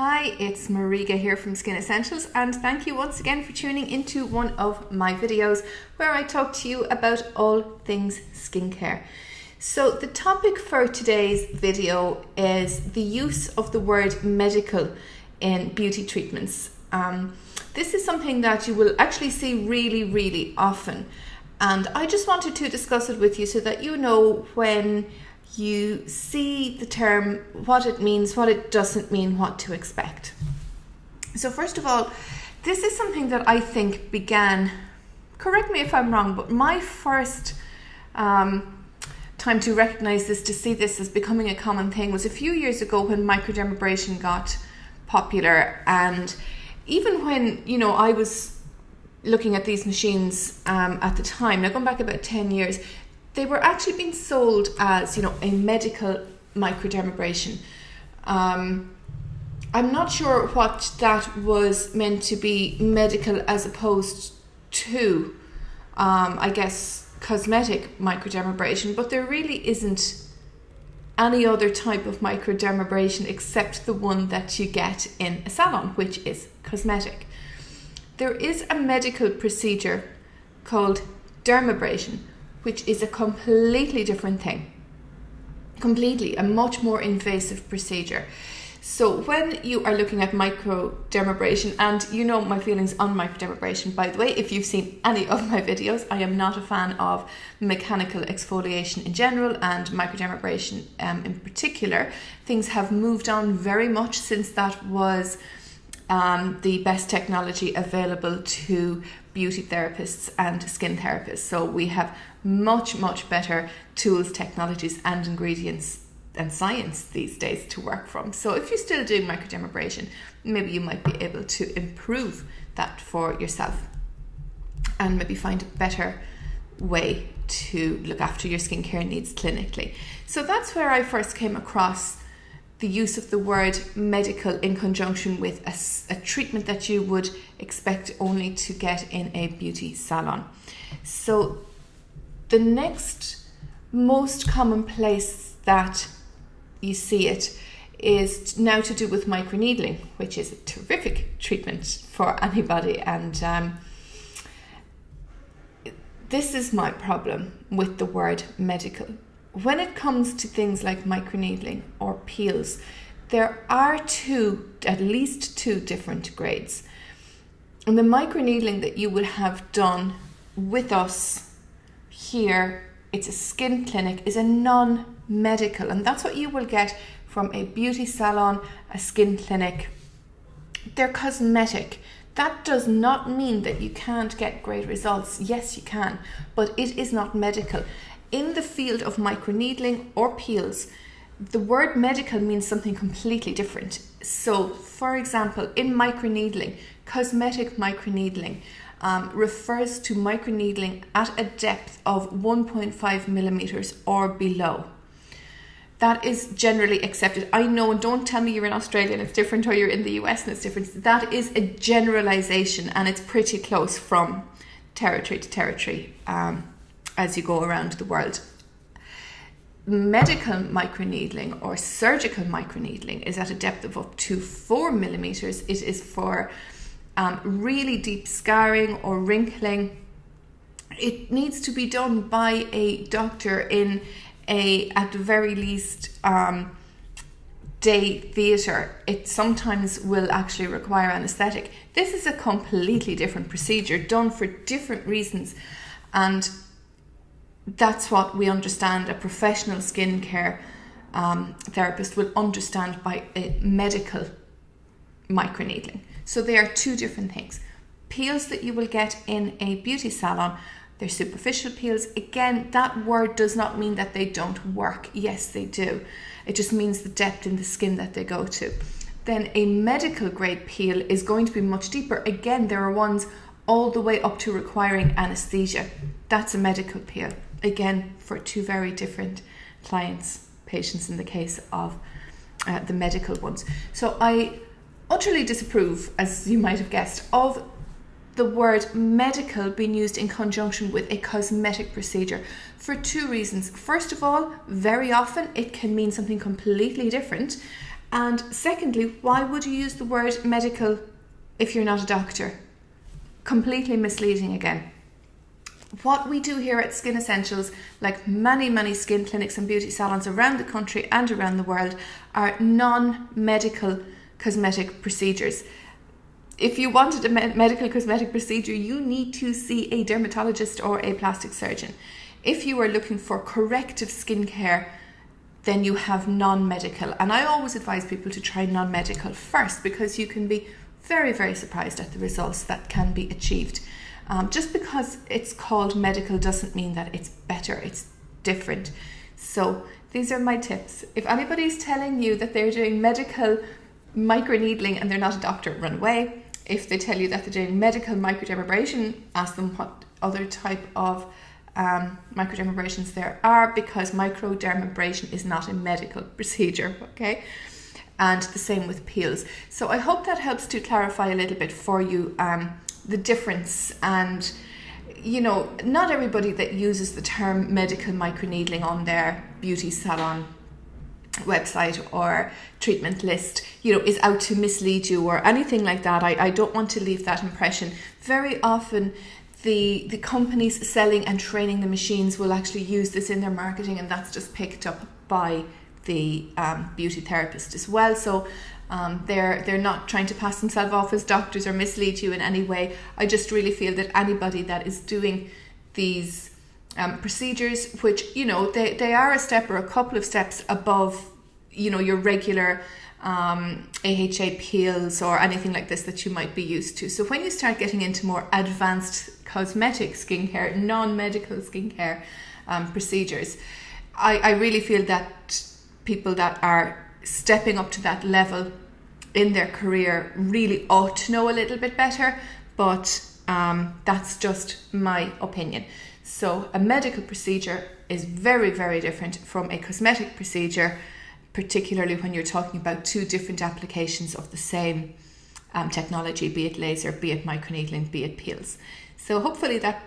Hi, it's Mariga here from Skin Essentials, and thank you once again for tuning into one of my videos where I talk to you about all things skincare. So the topic for today's video is the use of the word medical in beauty treatments. This is something that you will actually see really often, and I just wanted to discuss it with you so that you know when you see the term, what it means, what it doesn't mean, what to expect. So first of all, this is something that I think began, correct me if I'm wrong, but my first time to recognize this, to see this as becoming a common thing, was a few years ago when microdermabrasion got popular. And even when, I was looking at these machines at the time, now going back about 10 years, they were actually being sold as, a medical microdermabrasion. I'm not sure what that was meant to be medical as opposed to, I guess, cosmetic microdermabrasion, but there really isn't any other type of microdermabrasion except the one that you get in a salon, which is cosmetic. There is a medical procedure called dermabrasion, which is a completely different thing. Completely, a much more invasive procedure. So when you are looking at microdermabrasion, and you know my feelings on microdermabrasion, by the way, if you've seen any of my videos, I am not a fan of mechanical exfoliation in general, and microdermabrasion in particular. Things have moved on very much since that was the best technology available to beauty therapists and skin therapists. So we have much better tools, technologies and ingredients and science these days to work from. So if you're still doing microdermabrasion, maybe you might be able to improve that for yourself and maybe find a better way to look after your skincare needs clinically. So that's where I first came across the use of the word medical in conjunction with a treatment that you would expect only to get in a beauty salon. So the next most common place that you see it is now to do with microneedling, which is a terrific treatment for anybody. And this is my problem with the word medical. When it comes to things like microneedling or peels, there are at least two different grades. And the microneedling that you would have done with us here, it's a skin clinic, is a non-medical, and that's what you will get from a beauty salon, a skin clinic. They're cosmetic. That does not mean that you can't get great results. Yes, you can, but it is not medical. In the field of microneedling or peels, the word medical means something completely different. So, for example, in microneedling, cosmetic microneedling refers to microneedling at a depth of 1.5 millimeters or below. That is generally accepted. I know, and don't tell me you're in Australia and it's different, or you're in the US and it's different. That is a generalization, and it's pretty close from territory to territory as you go around the world. Medical microneedling or surgical microneedling is at a depth of up to 4 millimeters. It is for really deep scarring or wrinkling. It needs to be done by a doctor in at the very least, day theatre. It sometimes will actually require anaesthetic. This is a completely different procedure done for different reasons, and that's what we understand a professional skincare therapist will understand by a medical microneedling. So they are two different things. Peels that you will get in a beauty salon, they're superficial peels. Again, that word does not mean that they don't work. Yes, they do. It just means the depth in the skin that they go to. Then a medical grade peel is going to be much deeper. Again, there are ones all the way up to requiring anesthesia. That's a medical peel. Again, for two very different patients in the case of the medical ones. So I utterly disapprove, as you might have guessed, of the word medical being used in conjunction with a cosmetic procedure for two reasons. First of all, very often it can mean something completely different. And secondly, why would you use the word medical if you're not a doctor? Completely misleading again. What we do here at Skin Essentials, like many skin clinics and beauty salons around the country and around the world, are non-medical cosmetic procedures. If you wanted a medical cosmetic procedure, you need to see a dermatologist or a plastic surgeon. If you are looking for corrective skincare, then you have non-medical. And I always advise people to try non-medical first, because you can be very surprised at the results that can be achieved. Just because it's called medical doesn't mean that it's better, it's different. So these are my tips. If anybody's telling you that they're doing medical microneedling and they're not a doctor, run away. If they tell you that they're doing medical microdermabrasion, ask them what other type of microdermabrasions there are, because microdermabrasion is not a medical procedure, okay? And the same with peels. So I hope that helps to clarify a little bit for you the difference. And you know, not everybody that uses the term medical microneedling on their beauty salon website or treatment list, you know, is out to mislead you or anything like that. I don't want to leave that impression. Very often the companies selling and training the machines will actually use this in their marketing, and that's just picked up by the beauty therapist as well. So they're not trying to pass themselves off as doctors or mislead you in any way. I just really feel that anybody that is doing these procedures, which, you know, they are a step or a couple of steps above, you know, your regular AHA peels or anything like this that you might be used to. So when you start getting into more advanced cosmetic skincare, non-medical skincare procedures, I really feel that people that are stepping up to that level in their career really ought to know a little bit better, but that's just my opinion. So a medical procedure is very different from a cosmetic procedure, particularly when you're talking about two different applications of the same technology, be it laser, be it microneedling, be it peels. So hopefully that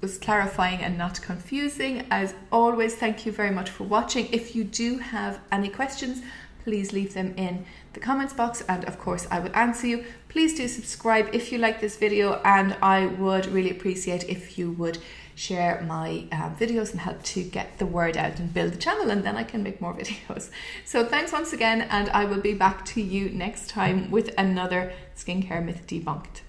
was clarifying and not confusing. As always, thank you very much for watching. If you do have any questions, please leave them in the comments box, and of course I will answer you. Please do subscribe if you like this video, and I would really appreciate if you would share my videos and help to get the word out and build the channel, and then I can make more videos. So thanks once again, and I will be back to you next time with another skincare myth debunked.